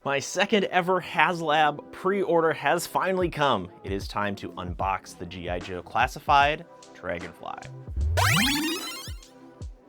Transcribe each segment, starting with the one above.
My second ever Haslab pre-order has finally come. It is time to unbox the G.I. Joe Classified Dragonfly.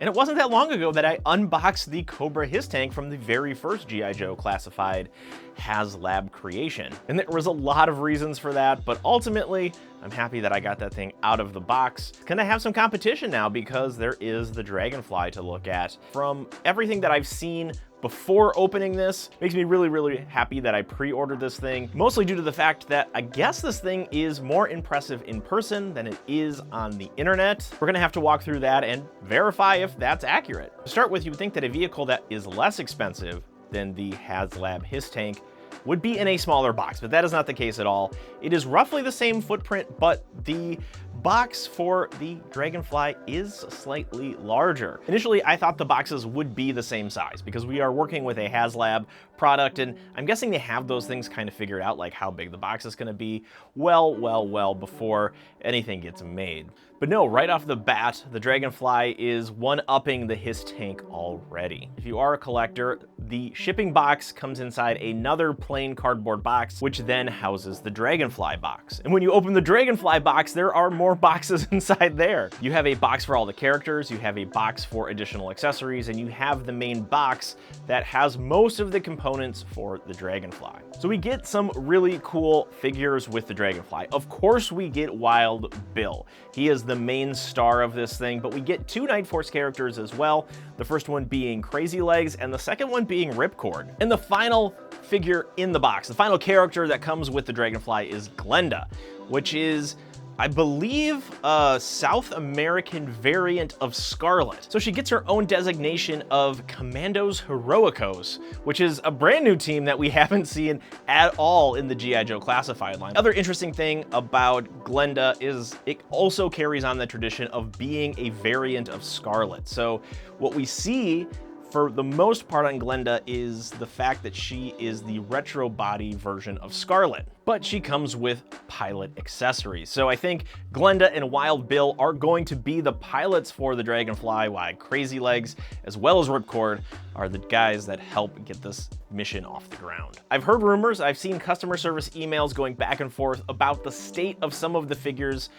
And it wasn't that long ago that I unboxed the Cobra His Tank from the very first G.I. Joe Classified Haslab creation. And there was a lot of reasons for that, but ultimately, I'm happy that I got that thing out of the box. It's gonna have some competition now because there is the Dragonfly to look at. From everything that I've seen before opening this, makes me really happy that I pre-ordered this thing, mostly due to the fact that I guess this thing is more impressive in person than it is on the internet. We're gonna have to walk through that and verify if that's accurate. To start with, you would think that a vehicle that is less expensive than the Haslab His Tank would be in a smaller box, but that is not the case at all. It is roughly the same footprint, but the box for the Dragonfly is slightly larger. Initially, I thought the boxes would be the same size because we are working with a Haslab product, and I'm guessing they have those things kind of figured out, like how big the box is gonna be, well before anything gets made. But no, right off the bat, the Dragonfly is one-upping the His Tank already. If you are a collector, the shipping box comes inside another plain cardboard box, which then houses the Dragonfly box. And when you open the Dragonfly box, there are more boxes inside there. You have a box for all the characters, you have a box for additional accessories, and you have the main box that has most of the components for the Dragonfly. So we get some really cool figures with the Dragonfly. Of course we get Wild Bill. He is the main star of this thing, but we get two Nightforce characters as well. The first one being Crazy Legs and the second one being Ripcord. And the final figure in the box, the final character that comes with the Dragonfly is Glenda, which is, I believe, a South American variant of Scarlet. So she gets her own designation of Commandos Heroicos, which is a brand new team that we haven't seen at all in the G.I. Joe Classified line. Other interesting thing about Glenda is it also carries on the tradition of being a variant of Scarlet. So what we see for the most part on Glenda is the fact that she is the retro body version of Scarlet, but she comes with pilot accessories. So I think Glenda and Wild Bill are going to be the pilots for the Dragonfly, while Crazy Legs, as well as Ripcord, are the guys that help get this mission off the ground. I've heard rumors, I've seen customer service emails going back and forth about the state of some of the figures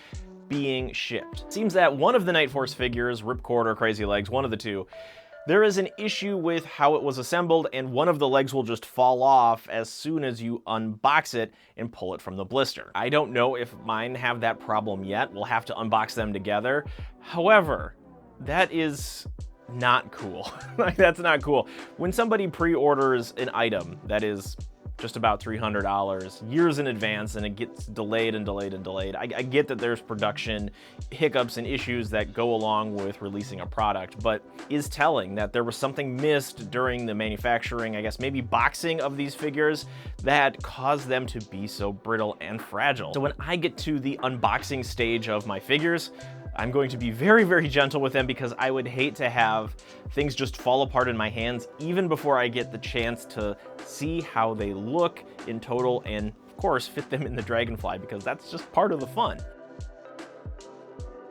being shipped. It seems that one of the Nightforce figures, Ripcord or Crazy Legs, one of the two, there is an issue with how it was assembled, and one of the legs will just fall off as soon as you unbox it and pull it from the blister. I don't know if mine have that problem yet. We'll have to unbox them together. However, that is not cool. Like, that's not cool. When somebody pre-orders an item that is just about $300 years in advance and it gets delayed and delayed and delayed. I get that there's production hiccups and issues that go along with releasing a product, but is telling that there was something missed during the manufacturing, I guess maybe boxing of these figures, that caused them to be so brittle and fragile. So when I get to the unboxing stage of my figures, I'm going to be very gentle with them because I would hate to have things just fall apart in my hands even before I get the chance to see how they look in total and, of course, fit them in the Dragonfly, because that's just part of the fun.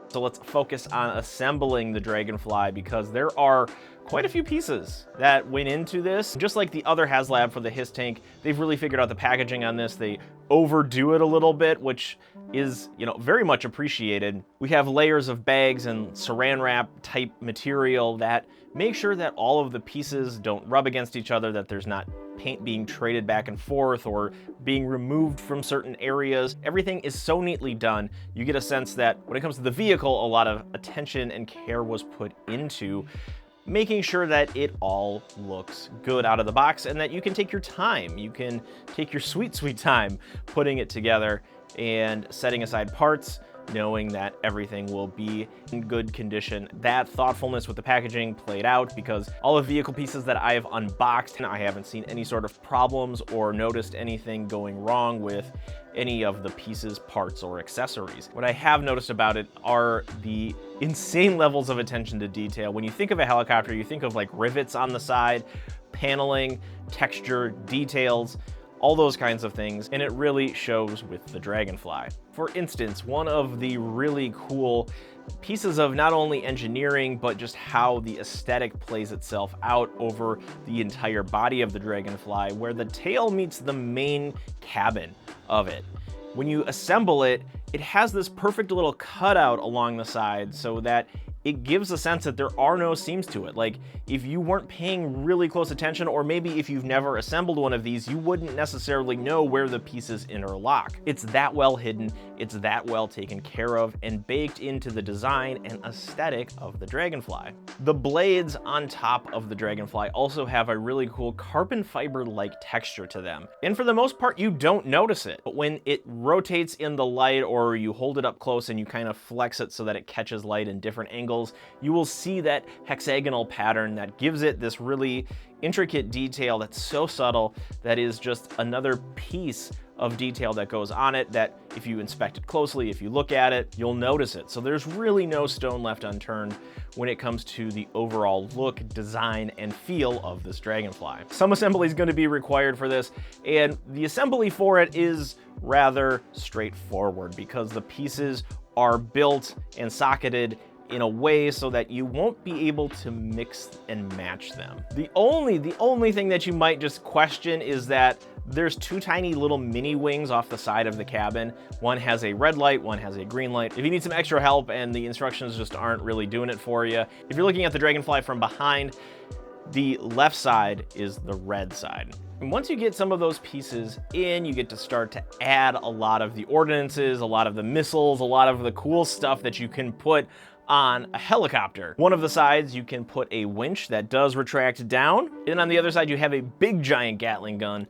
So let's focus on assembling the Dragonfly, because there are quite a few pieces that went into this. Just like the other Haslab for the His Tank, they've really figured out the packaging on this. They overdo it a little bit, which is, you know, very much appreciated. We have layers of bags and saran wrap type material that make sure that all of the pieces don't rub against each other, that there's not paint being traded back and forth or being removed from certain areas. Everything is so neatly done. You get a sense that when it comes to the vehicle, a lot of attention and care was put into making sure that it all looks good out of the box and that you can take your time. You can take your sweet time putting it together and setting aside parts, knowing that everything will be in good condition. That thoughtfulness with the packaging played out, because all the vehicle pieces that I have unboxed, I haven't seen any sort of problems or noticed anything going wrong with any of the pieces, parts, or accessories. What I have noticed about it are the insane levels of attention to detail. When you think of a helicopter, you think of like rivets on the side, paneling, texture, details. all those kinds of things, and it really shows with the Dragonfly. For instance, one of the really cool pieces of not only engineering, but just how the aesthetic plays itself out over the entire body of the Dragonfly, where the tail meets the main cabin of it. When you assemble it, it has this perfect little cutout along the side so that it gives a sense that there are no seams to it. Like, if you weren't paying really close attention, or maybe if you've never assembled one of these, you wouldn't necessarily know where the pieces interlock. It's that well hidden, it's that well taken care of, and baked into the design and aesthetic of the Dragonfly. The blades on top of the Dragonfly also have a really cool carbon fiber-like texture to them. And for the most part, you don't notice it. But when it rotates in the light, or you hold it up close and you kind of flex it so that it catches light in different angles, you will see that hexagonal pattern that gives it this really intricate detail that's so subtle that is just another piece of detail that goes on it that if you inspect it closely, if you look at it, you'll notice it. So there's really no stone left unturned when it comes to the overall look, design, and feel of this Dragonfly. Some assembly is going to be required for this, and the assembly for it is rather straightforward because the pieces are built and socketed in a way so that you won't be able to mix and match them. The only thing that you might just question is that there's two tiny little mini wings off the side of the cabin. One has a red light, one has a green light. If you need some extra help and the instructions just aren't really doing it for you, if you're looking at the Dragonfly from behind, the left side is the red side. And once you get some of those pieces in, you get to start to add a lot of the ordnances, a lot of the missiles, a lot of the cool stuff that you can put on a helicopter. One of the sides you can put a winch that does retract down, and on the other side you have a big giant Gatling gun,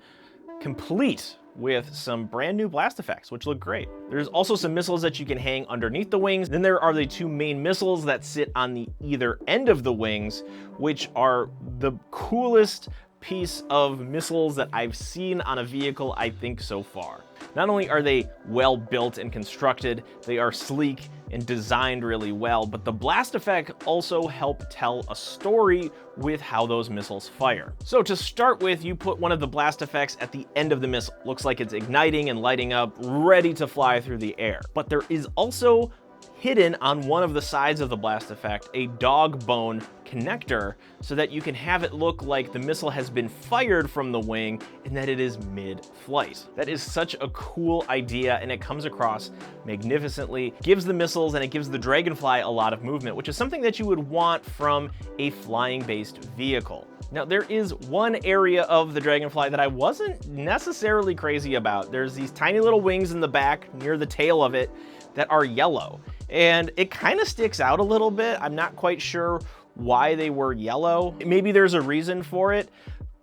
complete with some brand new blast effects, which look great. There's also some missiles that you can hang underneath the wings. Then there are the two main missiles that sit on the either end of the wings, which are the coolest piece of missiles that I've seen on a vehicle, I think, so far. Not only are they well built and constructed, they are sleek and designed really well, but the blast effect also help tell a story with how those missiles fire. So to start with, you put one of the blast effects at the end of the missile. Looks like it's igniting and lighting up, ready to fly through the air. But there is also hidden on one of the sides of the blast effect a dog bone connector so that you can have it look like the missile has been fired from the wing and that it is mid-flight. That is such a cool idea, and it comes across magnificently, gives the missiles and it gives the Dragonfly a lot of movement, which is something that you would want from a flying-based vehicle. Now, there is one area of the Dragonfly that I wasn't necessarily crazy about. There's these tiny little wings in the back near the tail of it that are yellow, and it kind of sticks out a little bit. I'm not quite sure why they were yellow. Maybe there's a reason for it,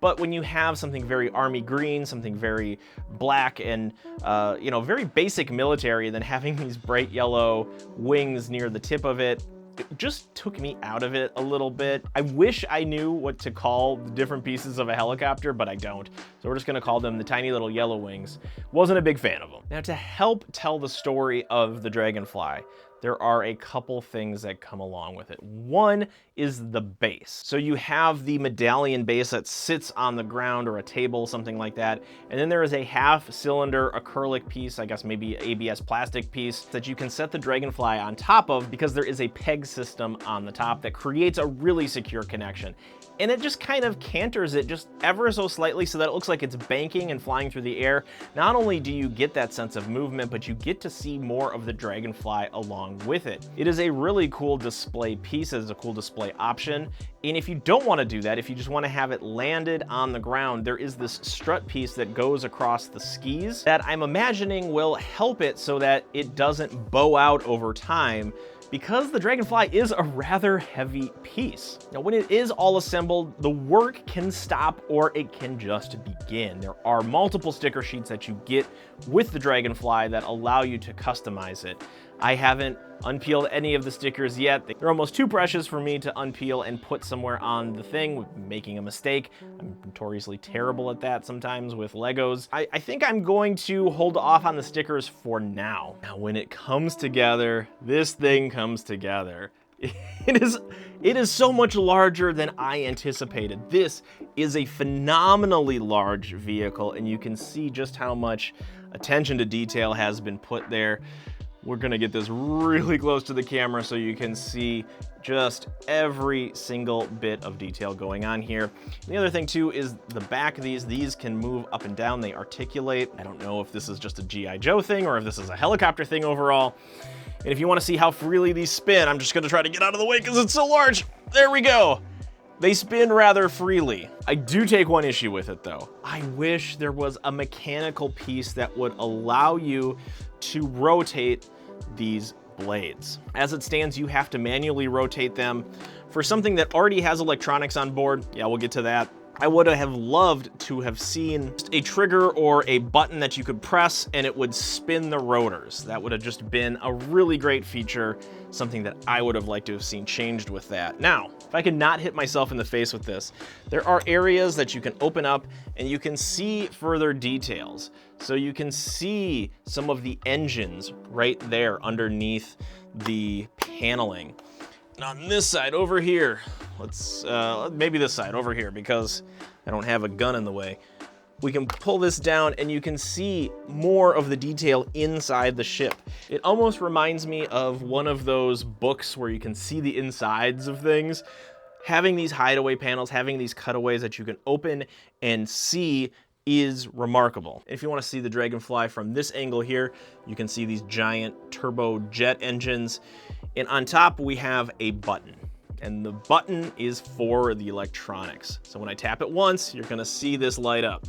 but when you have something very army green, something very black and, very basic military, then having these bright yellow wings near the tip of it, it just took me out of it a little bit. I wish I knew what to call the different pieces of a helicopter, but I don't. So we're just gonna call them the tiny little yellow wings. Wasn't a big fan of them. Now, to help tell the story of the Dragonfly, there are a couple things that come along with it. One is the base. So you have the medallion base that sits on the ground or a table, something like that. And then there is a half-cylinder acrylic piece, I guess maybe ABS plastic piece, that you can set the Dragonfly on top of because there is a peg system on the top that creates a really secure connection. And it just kind of canters it just ever so slightly so that it looks like it's banking and flying through the air. Not only do you get that sense of movement, but you get to see more of the Dragonfly along with it. It is a really cool display piece. It is a cool display option. And if you don't want to do that, if you just want to have it landed on the ground, there is this strut piece that goes across the skis that I'm imagining will help it so that it doesn't bow out over time, because the Dragonfly is a rather heavy piece. Now, when it is all assembled, the work can stop or it can just begin. There are multiple sticker sheets that you get with the Dragonfly that allow you to customize it. I haven't unpeeled any of the stickers yet. They're almost too precious for me to unpeel and put somewhere on the thing, making a mistake. I'm notoriously terrible at that sometimes with Legos. I think I'm going to hold off on the stickers for now. Now, when it comes together, this thing comes together. It is so much larger than I anticipated. This is a phenomenally large vehicle, and you can see just how much attention to detail has been put there. We're gonna get this really close to the camera so you can see just every single bit of detail going on here. And the other thing too is the back of these can move up and down, they articulate. I don't know if this is just a G.I. Joe thing or if this is a helicopter thing overall. And if you want to see how freely these spin, I'm just gonna try to get out of the way because it's so large. There we go. They spin rather freely. I do take one issue with it though. I wish there was a mechanical piece that would allow you to rotate these blades. As it stands, you have to manually rotate them. For something that already has electronics on board, yeah, we'll get to that. I would have loved to have seen a trigger or a button that you could press and it would spin the rotors. That would have just been a really great feature, something that I would have liked to have seen changed with that. Now, if I could not hit myself in the face with this, there are areas that you can open up and you can see further details. So you can see some of the engines right there underneath the paneling. And on this side over here, let's maybe this side over here because I don't have a gun in the way. We can pull this down and you can see more of the detail inside the ship. It almost reminds me of one of those books where you can see the insides of things. Having these hideaway panels, having these cutaways that you can open and see is remarkable. If you want to see the Dragonfly from this angle here, you can see these giant turbojet engines. And on top we have a button. And the button is for the electronics. So when I tap it once, you're gonna see this light up.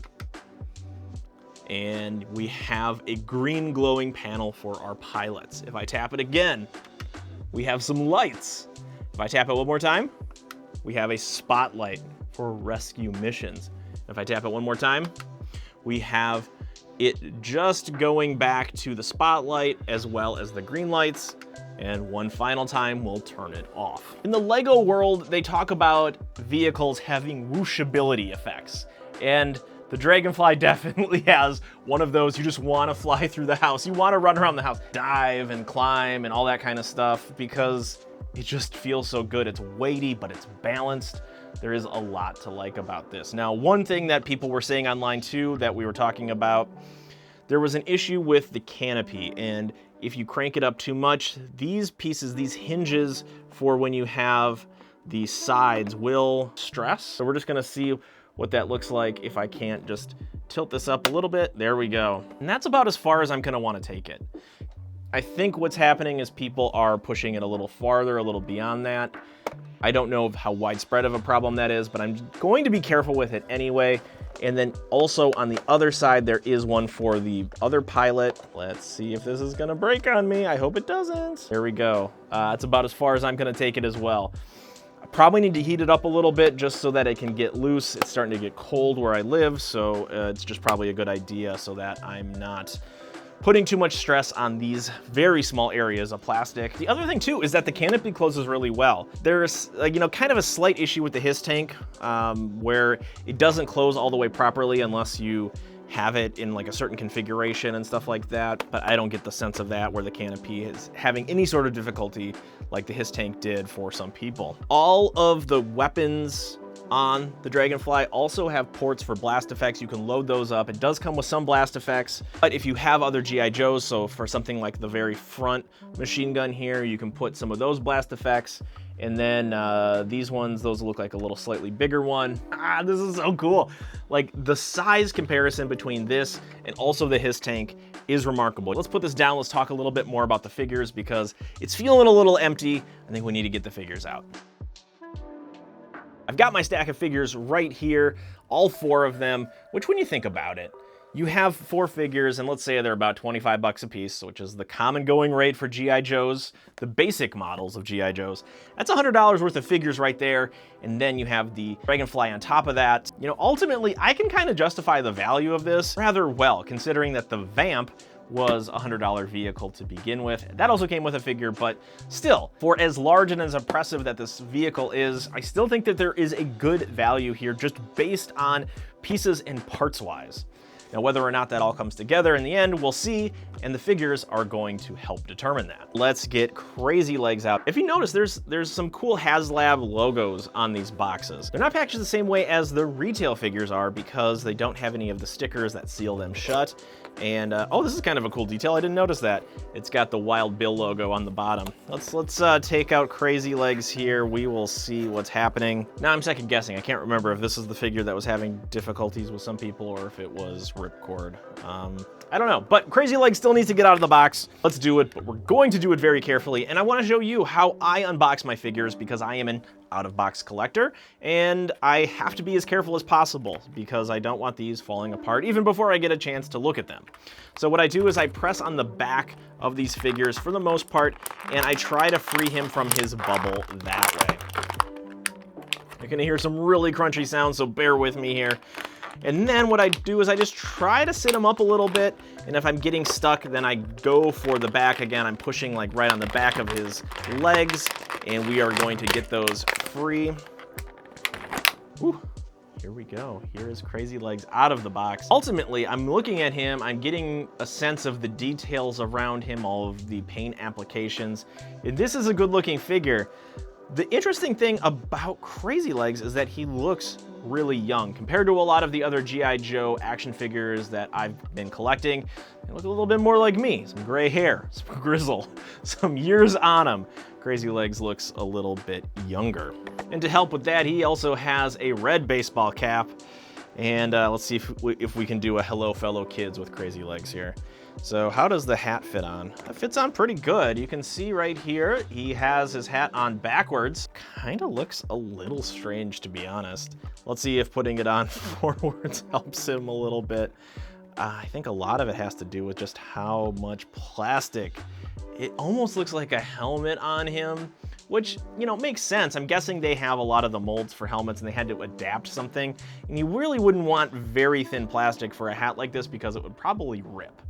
And we have a green glowing panel for our pilots. If I tap it again, we have some lights. If I tap it one more time, we have a spotlight for rescue missions. If I tap it one more time, we have it just going back to the spotlight as well as the green lights. And one final time, we'll turn it off. In the Lego world, they talk about vehicles having whooshability effects. And the Dragonfly definitely has one of those. You just want to fly through the house. You want to run around the house, dive and climb and all that kind of stuff because it just feels so good. It's weighty, but it's balanced. There is a lot to like about this. Now, one thing that people were saying online too that we were talking about, there was an issue with the canopy, and if you crank it up too much, these pieces, these hinges for when you have the sides will stress. So we're just gonna see what that looks like if I can't just tilt this up a little bit. There we go. And that's about as far as I'm gonna wanna take it. I think what's happening is people are pushing it a little farther, a little beyond that. I don't know how widespread of a problem that is, but I'm going to be careful with it anyway. And then also on the other side, there is one for the other pilot. Let's see if this is gonna break on me. I hope it doesn't. There we go. That's about as far as I'm gonna take it as well. I probably need to heat it up a little bit just so that it can get loose. It's starting to get cold where I live, so it's just probably a good idea so that I'm not putting too much stress on these very small areas of plastic. The other thing too is that the canopy closes really well. There's kind of a slight issue with the HISS tank where it doesn't close all the way properly unless you have it in like a certain configuration and stuff like that, but I don't get the sense of that where the canopy is having any sort of difficulty like the HISS tank did for some people. All of the weapons on the Dragonfly also have ports for blast effects. You can load those up. It does come with some blast effects, but if you have other G.I. Joes, so for something like the very front machine gun here, you can put some of those blast effects. And then these ones, those look like a little slightly bigger one. This is so cool. Like the size comparison between this and also the HISS tank is remarkable. Let's put this down. Let's talk a little bit more about the figures because it's feeling a little empty. I think we need to get the figures out. I've got my stack of figures right here, all 4 of them, which when you think about it, you have 4 figures, and let's say they're about 25 bucks a piece, which is the common going rate for G.I. Joes, the basic models of G.I. Joes. That's $100 worth of figures right there, and then you have the Dragonfly on top of that. Ultimately, I can kind of justify the value of this rather well, considering that the Vamp was a $100 vehicle to begin with. That also came with a figure, but still, for as large and as impressive that this vehicle is, I still think that there is a good value here just based on pieces and parts wise. Now, whether or not that all comes together in the end, we'll see, and the figures are going to help determine that. Let's get Crazy Legs out. If you notice, there's some cool Haslab logos on these boxes. They're not packaged the same way as the retail figures are because they don't have any of the stickers that seal them shut. And oh, this is kind of a cool detail. I didn't notice that. It's got the Wild Bill logo on the bottom. Let's take out Crazy Legs here. We will see what's happening. Now I'm second guessing. I can't remember if this is the figure that was having difficulties with some people or if it was Ripcord. I don't know, but Crazy Legs still needs to get out of the box. Let's do it, but we're going to do it very carefully. And I want to show you how I unbox my figures because I am an out-of-box collector, and I have to be as careful as possible because I don't want these falling apart even before I get a chance to look at them. So what I do is I press on the back of these figures for the most part, and I try to free him from his bubble that way. You're gonna hear some really crunchy sounds, so bear with me here. And then what I do is I just try to sit him up a little bit, and if I'm getting stuck, then I go for the back again. I'm pushing like right on the back of his legs, and we are going to get those free. Whew. Here we go. Here is Crazy Legs out of the box. Ultimately, I'm looking at him, I'm getting a sense of the details around him, all of the paint applications. And this is a good looking figure. The interesting thing about Crazy Legs is that he looks really young compared to a lot of the other G.I. Joe action figures that I've been collecting. They look a little bit more like me, some gray hair, some grizzle, some years on him. Crazy Legs looks a little bit younger. And to help with that, he also has a red baseball cap. And let's see if we can do a hello fellow kids with Crazy Legs here. So how does the hat fit on? It fits on pretty good. You can see right here, he has his hat on backwards. Kind of looks a little strange, to be honest. Let's see if putting it on forwards helps him a little bit. I think a lot of it has to do with just how much plastic. It almost looks like a helmet on him, which, you know, makes sense. I'm guessing they have a lot of the molds for helmets and they had to adapt something. And you really wouldn't want very thin plastic for a hat like this because it would probably rip.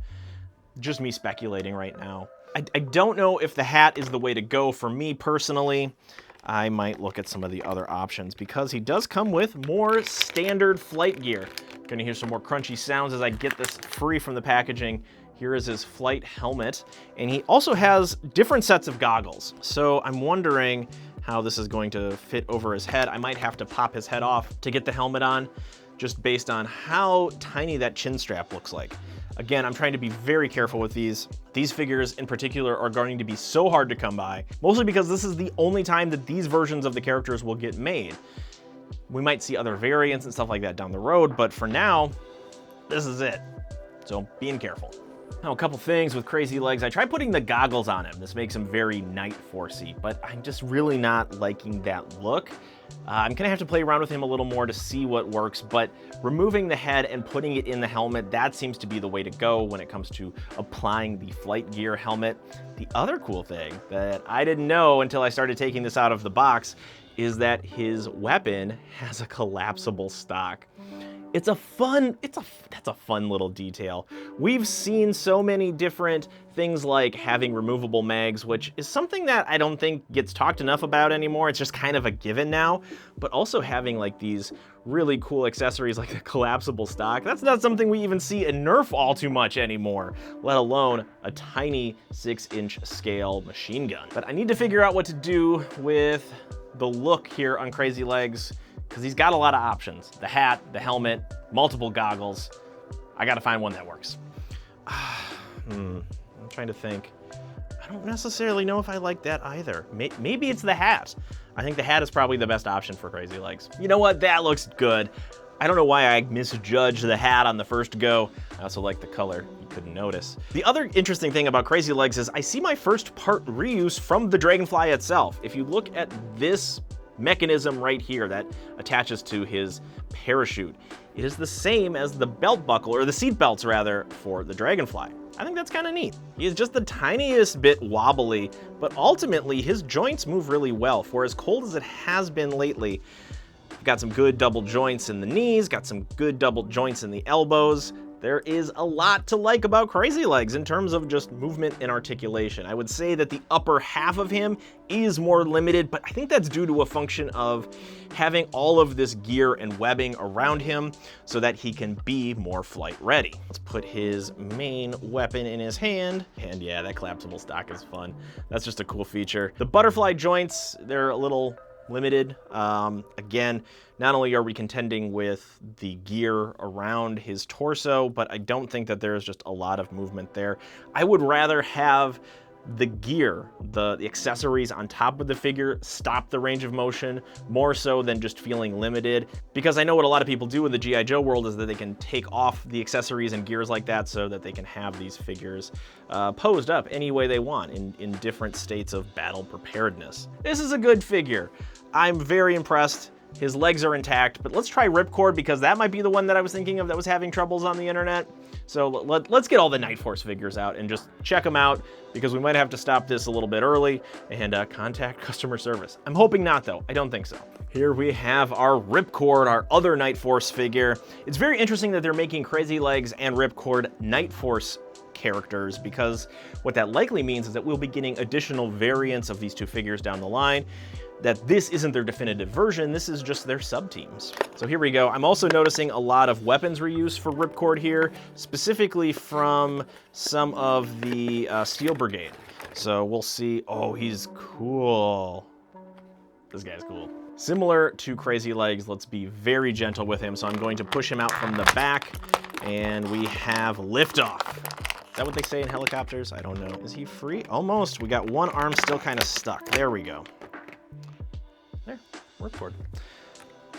Just me speculating right now. I don't know if the hat is the way to go for me personally. I might look at some of the other options because he does come with more standard flight gear. You're gonna hear some more crunchy sounds as I get this free from the packaging. Here is his flight helmet, and he also has different sets of goggles. So I'm wondering how this is going to fit over his head. I might have to pop his head off to get the helmet on, just based on how tiny that chin strap looks like. Again, I'm trying to be very careful with these. These figures in particular are going to be so hard to come by, mostly because this is the only time that these versions of the characters will get made. We might see other variants and stuff like that down the road, but for now, this is it. So being careful. Now, a couple things with Crazy Legs. I tried putting the goggles on him. This makes him very Nightforce-y, but I'm just really not liking that look. I'm gonna have to play around with him a little more to see what works, but removing the head and putting it in the helmet, that seems to be the way to go when it comes to applying the flight gear helmet. The other cool thing that I didn't know until I started taking this out of the box is that his weapon has a collapsible stock. That's a fun little detail. We've seen so many different things like having removable mags, which is something that I don't think gets talked enough about anymore. It's just kind of a given now, but also having like these really cool accessories like the collapsible stock, that's not something we even see in Nerf all too much anymore, let alone a tiny 6-inch scale machine gun. But I need to figure out what to do with the look here on Crazy Legs, because he's got a lot of options. The hat, the helmet, multiple goggles. I gotta find one that works. I'm trying to think. I don't necessarily know if I like that either. Maybe it's the hat. I think the hat is probably the best option for Crazy Legs. You know what, that looks good. I don't know why I misjudged the hat on the first go. I also like the color, you couldn't notice. The other interesting thing about Crazy Legs is I see my first part reuse from the Dragonfly itself. If you look at this mechanism right here that attaches to his parachute, it is the same as the belt buckle, or the seat belts rather, for the Dragonfly. I think that's kind of neat. He is just the tiniest bit wobbly, but ultimately his joints move really well. For as cold as it has been lately, got some good double joints in the knees, got some good double joints in the elbows, there is a lot to like about Crazy Legs in terms of just movement and articulation. I would say that the upper half of him is more limited, but I think that's due to a function of having all of this gear and webbing around him so that he can be more flight ready. Let's put his main weapon in his hand, and yeah, that collapsible stock is fun. That's just a cool feature. The butterfly joints, they're a little limited. Again, not only are we contending with the gear around his torso, but I don't think that there's just a lot of movement there. I would rather have the gear, the accessories on top of the figure stop the range of motion more so than just feeling limited, because I know what a lot of people do in the G.I. Joe world is that they can take off the accessories and gears like that so that they can have these figures posed up any way they want in different states of battle preparedness. This is a good figure. I'm very impressed. His legs are intact, but let's try Ripcord because that might be the one that I was thinking of that was having troubles on the internet. So let's get all the Nightforce figures out and just check them out, because we might have to stop this a little bit early and contact customer service. I'm hoping not, though. I don't think so. Here we have our Ripcord, our other Nightforce figure. It's very interesting that they're making Crazy Legs and Ripcord Nightforce characters, because what that likely means is that we'll be getting additional variants of these two figures down the line, that this isn't their definitive version, this is just their sub-teams. So here we go. I'm also noticing a lot of weapons reuse for Ripcord here, specifically from some of the Steel Brigade. So we'll see. Oh, he's cool. This guy's cool. Similar to Crazy Legs, let's be very gentle with him. So I'm going to push him out from the back, and we have liftoff. Is that what they say in helicopters? I don't know. Is he free? Almost. We got one arm still kind of stuck. There we go. There, Ripcord.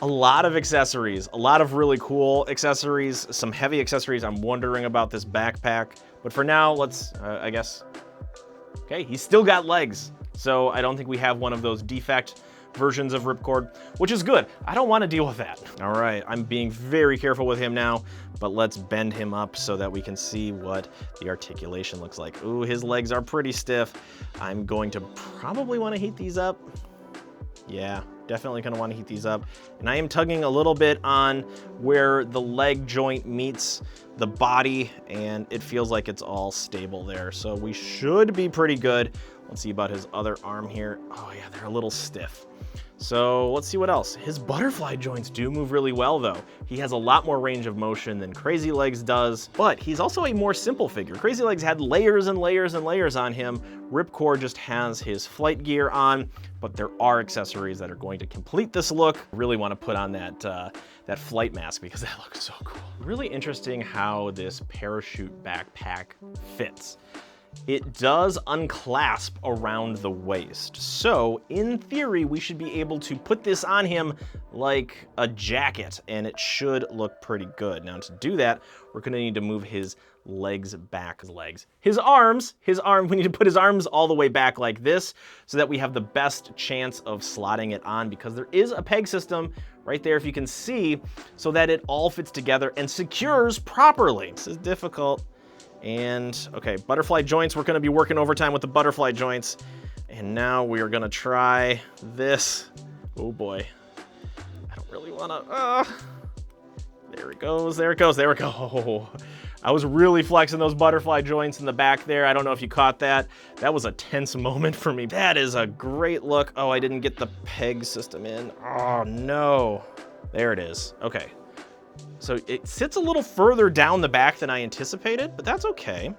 A lot of accessories, a lot of really cool accessories, some heavy accessories. I'm wondering about this backpack, but for now, let's, I guess, okay, he's still got legs. So I don't think we have one of those defect versions of Ripcord, which is good. I don't want to deal with that. All right, I'm being very careful with him now, but let's bend him up so that we can see what the articulation looks like. Ooh, his legs are pretty stiff. I'm going to probably want to heat these up. Yeah, definitely gonna want to heat these up. And I am tugging a little bit on where the leg joint meets the body, and it feels like it's all stable there. So we should be pretty good. Let's see about his other arm here. Oh yeah, they're a little stiff. So let's see what else. His butterfly joints do move really well though. He has a lot more range of motion than Crazy Legs does, but he's also a more simple figure. Crazy Legs had layers and layers and layers on him. Ripcord just has his flight gear on, but there are accessories that are going to complete this look. Really want to put on that, that flight mask because that looks so cool. Really interesting how this parachute backpack fits. It does unclasp around the waist. So in theory, we should be able to put this on him like a jacket, and it should look pretty good. Now to do that, we're gonna need to move his legs back. His arms, we need to put his arms all the way back like this so that we have the best chance of slotting it on, because there is a peg system right there, if you can see, so that it all fits together and secures properly. This is difficult. And okay, butterfly joints, we're gonna be working overtime with the butterfly joints. And now we are gonna try this. Oh boy, I don't really wanna, there it goes, there it goes, there we go. I was really flexing those butterfly joints in the back there. I don't know if you caught that. That was a tense moment for me. That is a great look. Oh, I didn't get the peg system in. Oh no, there it is, okay. So it sits a little further down the back than I anticipated, but that's okay.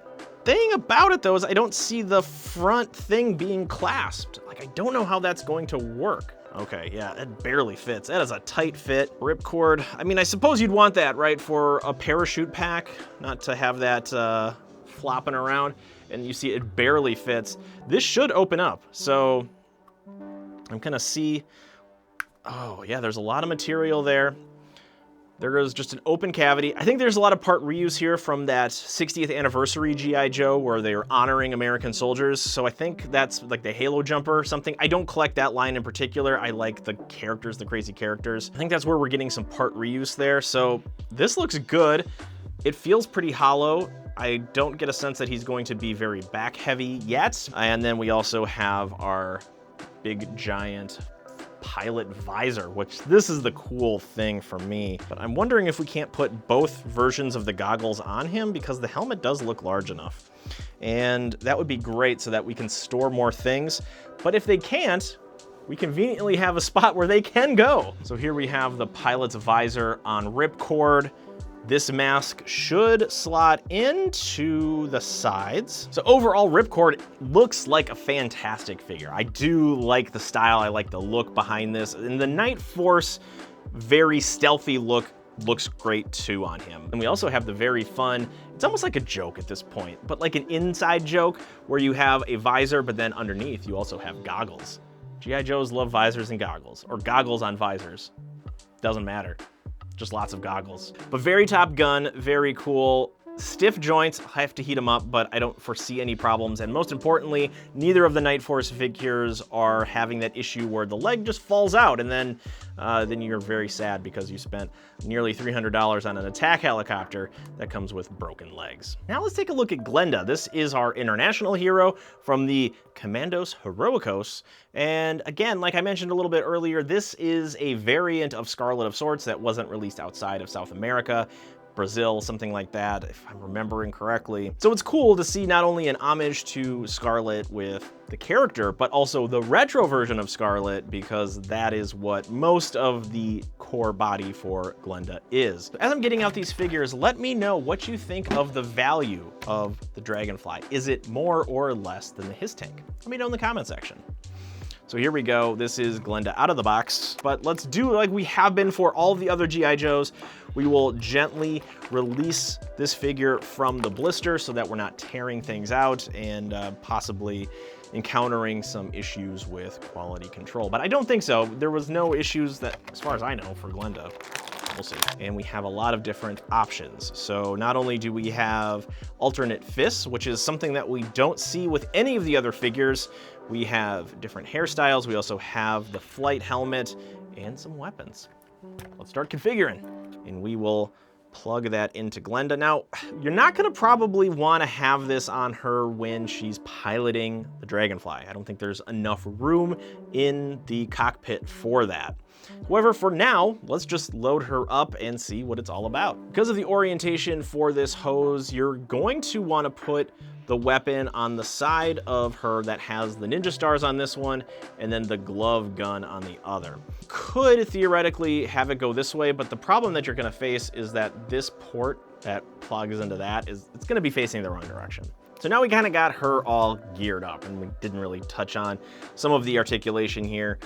Thing about it though is I don't see the front thing being clasped. Like, I don't know how that's going to work. Okay, yeah, it barely fits. That is a tight fit. Ripcord, I mean, I suppose you'd want that, right, for a parachute pack, not to have that flopping around, and you see it barely fits. This should open up, so I'm gonna see, oh yeah, there's a lot of material there. There is just an open cavity. I think there's a lot of part reuse here from that 60th anniversary G.I. Joe where they were honoring American soldiers. So I think that's like the Halo jumper or something. I don't collect that line in particular. I like the characters, the crazy characters. I think that's where we're getting some part reuse there. So this looks good. It feels pretty hollow. I don't get a sense that he's going to be very back heavy yet. And then we also have our big giant pilot visor, which this is the cool thing for me. But I'm wondering if we can't put both versions of the goggles on him because the helmet does look large enough. And that would be great so that we can store more things. But if they can't, we conveniently have a spot where they can go. So here we have the pilot's visor on Ripcord. This mask should slot into the sides. So overall, Ripcord looks like a fantastic figure. I do like the style, I like the look behind this. And the Nightforce, very stealthy look, looks great too on him. And we also have the very fun, it's almost like a joke at this point, but like an inside joke where you have a visor, but then underneath you also have goggles. G.I. Joes love visors and goggles, or goggles on visors. Doesn't matter. Just lots of goggles. But very Top Gun, very cool. Stiff joints, I have to heat them up, but I don't foresee any problems. And most importantly, neither of the Nightforce figures are having that issue where the leg just falls out, and then you're very sad because you spent nearly $300 on an attack helicopter that comes with broken legs. Now let's take a look at Glenda. This is our international hero from the Commandos Heroicos. And again, like I mentioned a little bit earlier, this is a variant of Scarlet of sorts that wasn't released outside of South America. Brazil, something like that, if I'm remembering correctly. So it's cool to see not only an homage to Scarlet with the character, but also the retro version of Scarlet, because that is what most of the core body for Glenda is. As I'm getting out these figures, let me know what you think of the value of the Dragonfly. Is it more or less than the Hiss Tank? Let me know in the comment section. So here we go, this is Glenda out of the box, but let's do like we have been for all of the other G.I. Joes. We will gently release this figure from the blister so that we're not tearing things out and possibly encountering some issues with quality control. But I don't think so. There was no issues that, as far as I know, for Glenda. We'll see. And we have a lot of different options. So not only do we have alternate fists, which is something that we don't see with any of the other figures, we have different hairstyles. We also have the flight helmet and some weapons. Let's start configuring. And we will plug that into Glenda. Now, you're not gonna probably wanna have this on her when she's piloting the Dragonfly. I don't think there's enough room in the cockpit for that. However, for now, let's just load her up and see what it's all about. Because of the orientation for this hose, you're going to wanna put the weapon on the side of her that has the ninja stars on this one, and then the glove gun on the other. Could theoretically have it go this way, but the problem that you're gonna face is that this port that plugs into that it's gonna be facing the wrong direction. So now we kind of got her all geared up, and we didn't really touch on some of the articulation here.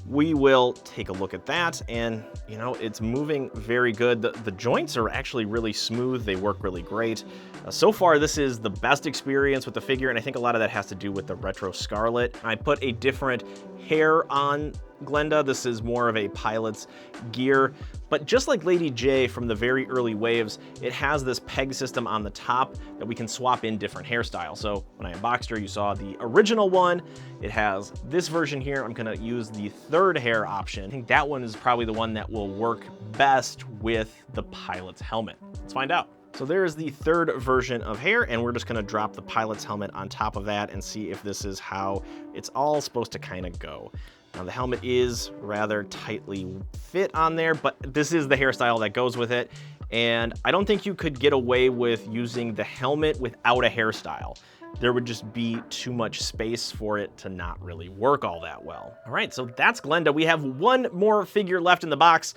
We will take a look at that, and you know, it's moving very good. The joints are actually really smooth. They work really great. So far, this is the best experience with the figure, and I think a lot of that has to do with the retro Scarlet. I put a different hair on Glenda. This is more of a pilot's gear, but just like Lady J from the very early waves, it has this peg system on the top that we can swap in different hairstyles. So when I unboxed her, you saw the original one. It has this version here. I'm gonna use the third hair option. I think that one is probably the one that will work best with the pilot's helmet. Let's find out. So there's the third version of hair, and we're just gonna drop the pilot's helmet on top of that and see if this is how it's all supposed to kind of go. Now the helmet is rather tightly fit on there, but this is the hairstyle that goes with it. And I don't think you could get away with using the helmet without a hairstyle. There would just be too much space for it to not really work all that well. All right, so that's Glenda. We have one more figure left in the box,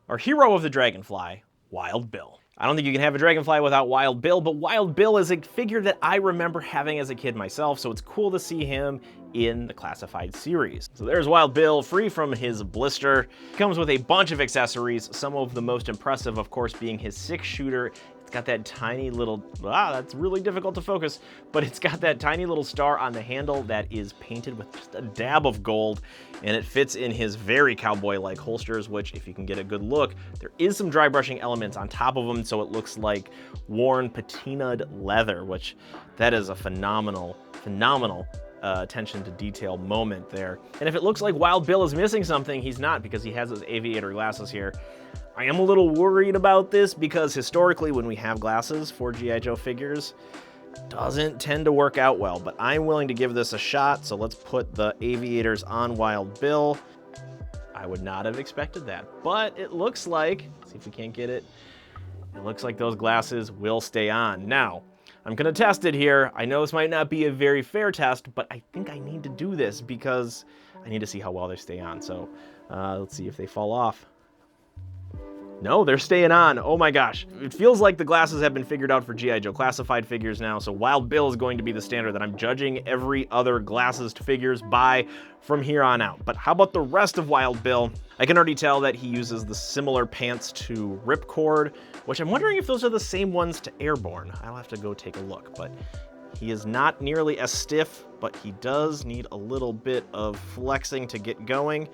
our hero of the Dragonfly, Wild Bill. I don't think you can have a Dragonfly without Wild Bill, but Wild Bill is a figure that I remember having as a kid myself, so it's cool to see him in the classified series. So there's Wild Bill, free from his blister. Comes with a bunch of accessories, some of the most impressive, of course, being his 6-shooter. It's got that tiny little, that's really difficult to focus, but it's got that tiny little star on the handle that is painted with just a dab of gold, and it fits in his very cowboy-like holsters, which, if you can get a good look, there is some dry brushing elements on top of them, so it looks like worn patinaed leather, which that is a phenomenal attention to detail moment there. And if it looks like Wild Bill is missing something, he's not, because he has his aviator glasses here. I am a little worried about this because historically when we have glasses for G.I. Joe figures, doesn't tend to work out well, but I'm willing to give this a shot, so let's put the aviators on Wild Bill. I would not have expected that. But it looks like, see if we can't get it. It looks like those glasses will stay on. Now, I'm gonna test it here. I know this might not be a very fair test, but I think I need to do this because I need to see how well they stay on. So let's see if they fall off. No, they're staying on. Oh my gosh. It feels like the glasses have been figured out for G.I. Joe classified figures now, so Wild Bill is going to be the standard that I'm judging every other glasses figures by from here on out. But how about the rest of Wild Bill? I can already tell that he uses the similar pants to Ripcord, which I'm wondering if those are the same ones to Airborne. I'll have to go take a look, but he is not nearly as stiff, but he does need a little bit of flexing to get going.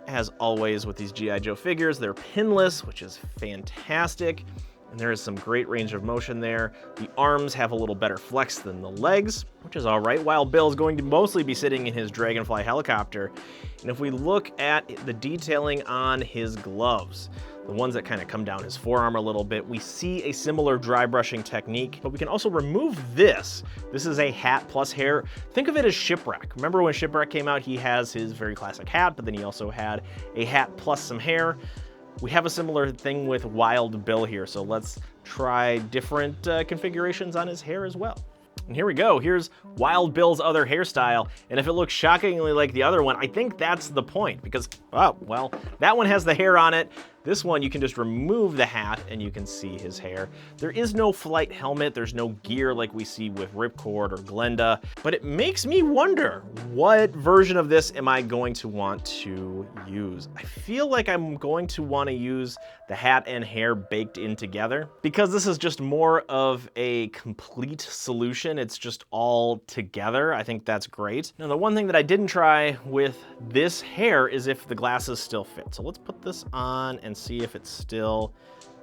As always with these G.I. Joe figures, they're pinless, which is fantastic, and there is some great range of motion there. The arms have a little better flex than the legs, which is all right. Wild Bill is going to mostly be sitting in his Dragonfly helicopter, and if we look at the detailing on his gloves, the ones that kind of come down his forearm a little bit, we see a similar dry brushing technique, but we can also remove this. This is a hat plus hair. Think of it as Shipwreck. Remember when Shipwreck came out, he has his very classic hat, but then he also had a hat plus some hair. We have a similar thing with Wild Bill here, so let's try different configurations on his hair as well. And here we go. Here's Wild Bill's other hairstyle, and if it looks shockingly like the other one, I think that's the point, because, oh, well, that one has the hair on it. This one, you can just remove the hat and you can see his hair. There is no flight helmet, there's no gear like we see with Ripcord or Glenda, but it makes me wonder, what version of this am I going to want to use? I feel like I'm going to want to use the hat and hair baked in together, because this is just more of a complete solution. It's just all together. I think that's great. Now, the one thing that I didn't try with this hair is if the glasses still fit. So let's put this on and see if it still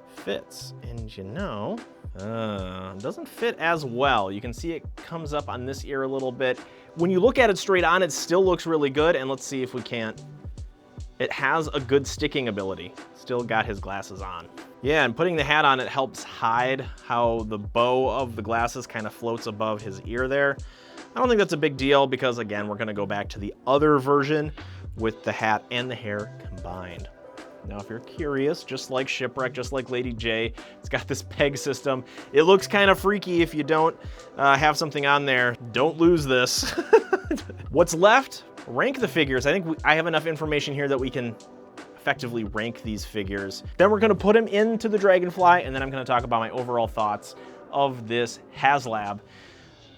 fits. And you know, it doesn't fit as well. You can see it comes up on this ear a little bit. When you look at it straight on, it still looks really good. And let's see if we can't. It has a good sticking ability. Still got his glasses on. Yeah, and putting the hat on, it helps hide how the bow of the glasses kind of floats above his ear there. I don't think that's a big deal because, again, we're gonna go back to the other version with the hat and the hair combined. Now, if you're curious, just like Shipwreck, just like Lady J, it's got this peg system. It looks kind of freaky if you don't have something on there. Don't lose this. What's left? Rank the figures. I think I have enough information here that we can effectively rank these figures. Then we're gonna put them into the Dragonfly, and then I'm gonna talk about my overall thoughts of this Haslab.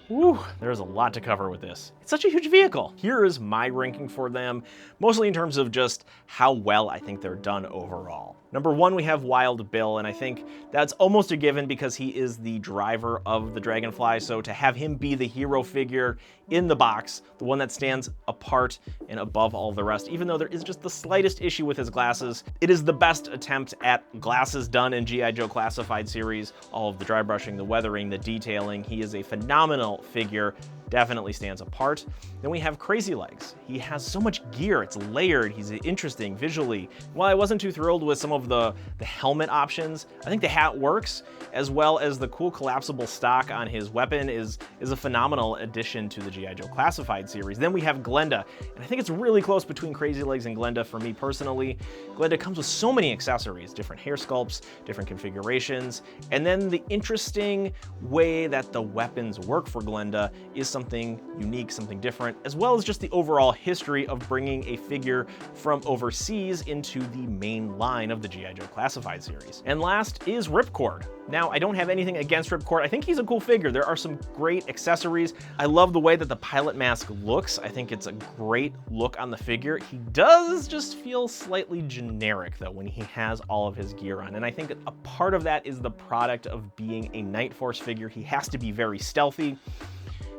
Woo, there's a lot to cover with this. It's such a huge vehicle. Here is my ranking for them, mostly in terms of just how well I think they're done overall. Number one, we have Wild Bill, and I think that's almost a given because he is the driver of the Dragonfly, so to have him be the hero figure in the box, the one that stands apart and above all the rest, even though there is just the slightest issue with his glasses, it is the best attempt at glasses done in G.I. Joe Classified series. All of the dry brushing, the weathering, the detailing. He is a phenomenal figure. Definitely stands apart. Then we have Crazy Legs. He has so much gear, it's layered, he's interesting visually. While I wasn't too thrilled with some of the helmet options, I think the hat works, as well as the cool collapsible stock on his weapon is a phenomenal addition to the G.I. Joe Classified series. Then we have Glenda, and I think it's really close between Crazy Legs and Glenda for me personally. Glenda comes with so many accessories, different hair sculpts, different configurations, and then the interesting way that the weapons work for Glenda is something unique, something different, as well as just the overall history of bringing a figure from overseas into the main line of the G.I. Joe Classified series. And last is Ripcord. Now, I don't have anything against Ripcord. I think he's a cool figure. There are some great accessories. I love the way that the pilot mask looks. I think it's a great look on the figure. He does just feel slightly generic, though, when he has all of his gear on. And I think a part of that is the product of being a Nightforce figure. He has to be very stealthy.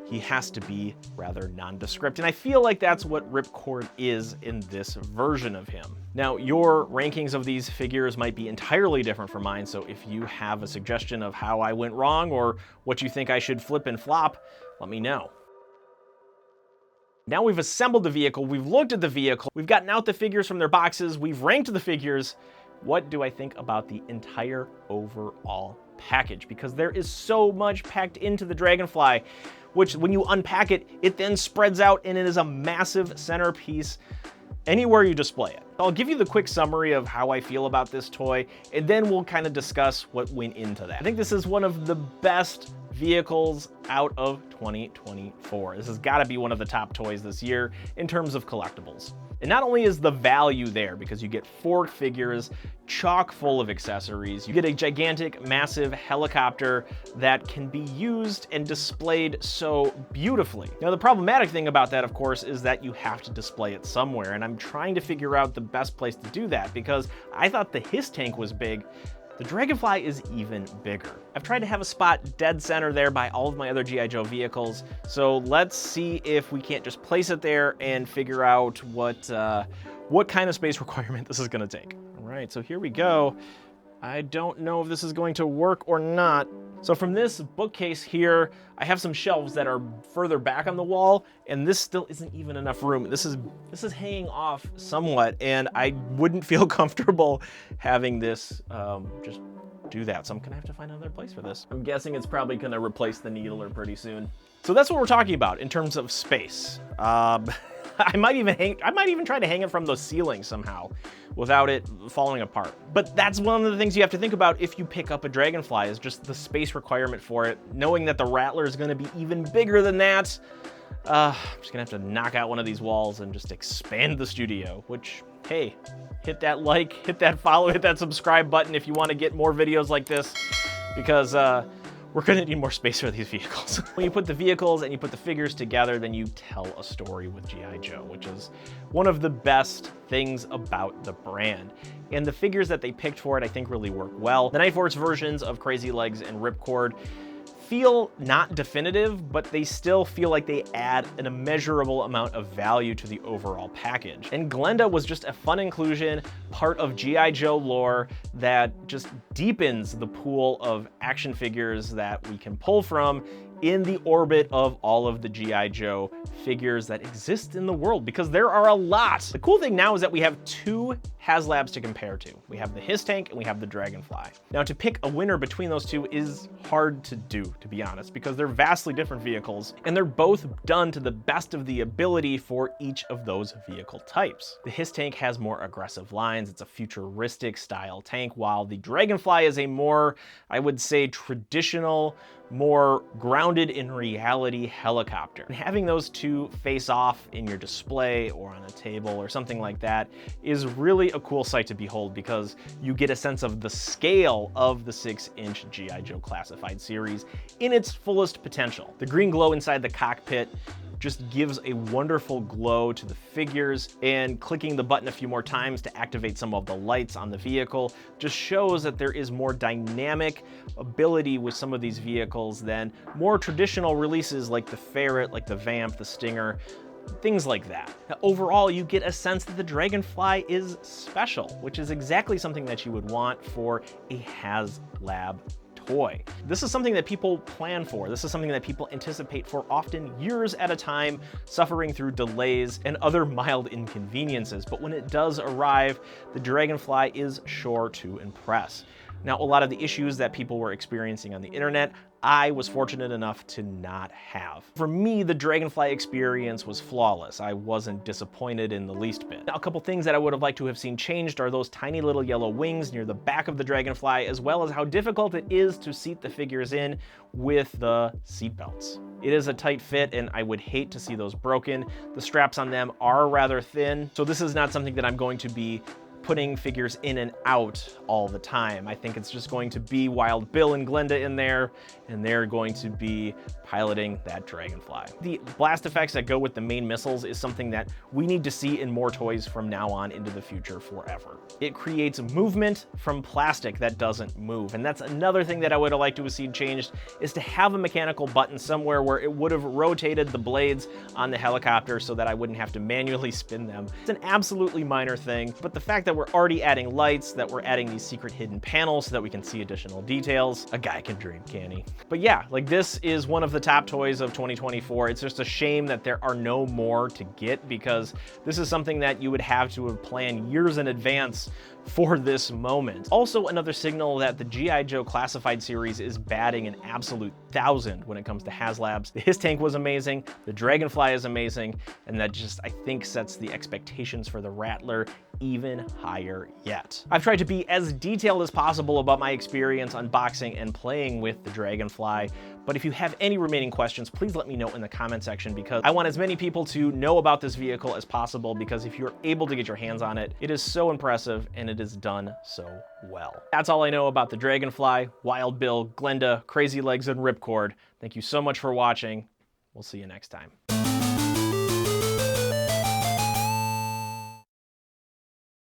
He has to be rather nondescript, and I feel like that's what Ripcord is in this version of him. Now, your rankings of these figures might be entirely different from mine, so if you have a suggestion of how I went wrong or what you think I should flip and flop, let me know. Now we've assembled the vehicle, we've looked at the vehicle, we've gotten out the figures from their boxes, we've ranked the figures. What do I think about the entire overall package? Because there is so much packed into the Dragonfly, which when you unpack it, it then spreads out and it is a massive centerpiece. anywhere you display it. I'll give you the quick summary of how I feel about this toy, and then we'll kind of discuss what went into that. I think this is one of the best vehicles out of 2024. This has got to be one of the top toys this year in terms of collectibles. And not only is the value there, because you get 4 figures chock full of accessories, you get a gigantic, massive helicopter that can be used and displayed so beautifully. Now, the problematic thing about that, of course, is that you have to display it somewhere, and I'm trying to figure out the best place to do that, because I thought the Hiss tank was big. The Dragonfly is even bigger. I've tried to have a spot dead center there by all of my other G.I. Joe vehicles, so let's see if we can't just place it there and figure out what kind of space requirement this is gonna take. All right, so here we go. I don't know if this is going to work or not. So from this bookcase here, I have some shelves that are further back on the wall, and this still isn't even enough room. This is hanging off somewhat, and I wouldn't feel comfortable having this just do that. So I'm gonna have to find another place for this. I'm guessing it's probably gonna replace the Needler pretty soon. So that's what we're talking about in terms of space. I might even try to hang it from the ceiling somehow without it falling apart. But that's one of the things you have to think about if you pick up a Dragonfly, is just the space requirement for it, knowing that the Rattler is gonna be even bigger than that. I'm just gonna have to knock out one of these walls and just expand the studio, which, hey, hit that like, hit that follow, hit that subscribe button if you wanna get more videos like this, because we're gonna need more space for these vehicles. When you put the vehicles and you put the figures together, then you tell a story with G.I. Joe, which is one of the best things about the brand. And the figures that they picked for it, I think, really work well. The Nightforce versions of Crazy Legs and Ripcord feel not definitive, but they still feel like they add an immeasurable amount of value to the overall package. And Glenda was just a fun inclusion, part of G.I. Joe lore that just deepens the pool of action figures that we can pull from in the orbit of all of the G.I. Joe figures that exist in the world, because there are a lot. The cool thing now is that we have 2 Haslabs to compare to. We have the Hiss tank and we have the Dragonfly. Now, to pick a winner between those 2 is hard to do, to be honest, because they're vastly different vehicles, and they're both done to the best of the ability for each of those vehicle types. The Hiss tank has more aggressive lines. It's a futuristic style tank, while the Dragonfly is a more, I would say, traditional, more grounded in reality helicopter. And having those 2 face off in your display or on a table or something like that is really a cool sight to behold, because you get a sense of the scale of the 6-inch G.I. Joe Classified series in its fullest potential. The green glow inside the cockpit just gives a wonderful glow to the figures, and clicking the button a few more times to activate some of the lights on the vehicle just shows that there is more dynamic ability with some of these vehicles than more traditional releases like the Ferret, like the Vamp, the Stinger, things like that. Now, overall, you get a sense that the Dragonfly is special, which is exactly something that you would want for a Haslab toy. This is something that people plan for. This is something that people anticipate for often years at a time, suffering through delays and other mild inconveniences. But when it does arrive, the Dragonfly is sure to impress. Now, a lot of the issues that people were experiencing on the internet, I was fortunate enough to not have. For me, the Dragonfly experience was flawless. I wasn't disappointed in the least bit. Now, a couple things that I would have liked to have seen changed are those tiny little yellow wings near the back of the Dragonfly, as well as how difficult it is to seat the figures in with the seat belts. It is a tight fit, and I would hate to see those broken. The straps on them are rather thin, so this is not something that I'm going to be putting figures in and out all the time. I think it's just going to be Wild Bill and Glenda in there, and they're going to be piloting that Dragonfly. The blast effects that go with the main missiles is something that we need to see in more toys from now on into the future forever. It creates movement from plastic that doesn't move, and that's another thing that I would have liked to have seen changed, is to have a mechanical button somewhere where it would have rotated the blades on the helicopter so that I wouldn't have to manually spin them. It's an absolutely minor thing, but the fact that that we're already adding lights, that we're adding these secret hidden panels so that we can see additional details. A guy can dream, can he? But yeah, like this is one of the top toys of 2024. It's just a shame that there are no more to get, because this is something that you would have to have planned years in advance for this moment. Also, another signal that the G.I. Joe Classified series is batting an absolute 1,000 when it comes to Haslabs. The His Tank was amazing, the Dragonfly is amazing, and that just, I think, sets the expectations for the Rattler even higher yet. I've tried to be as detailed as possible about my experience unboxing and playing with the Dragonfly, but if you have any remaining questions, please let me know in the comment section, because I want as many people to know about this vehicle as possible, because if you're able to get your hands on it, it is so impressive and it is done so well. That's all I know about the Dragonfly, Wild Bill, Glenda, Crazy Legs, and Ripcord. Thank you so much for watching. We'll see you next time.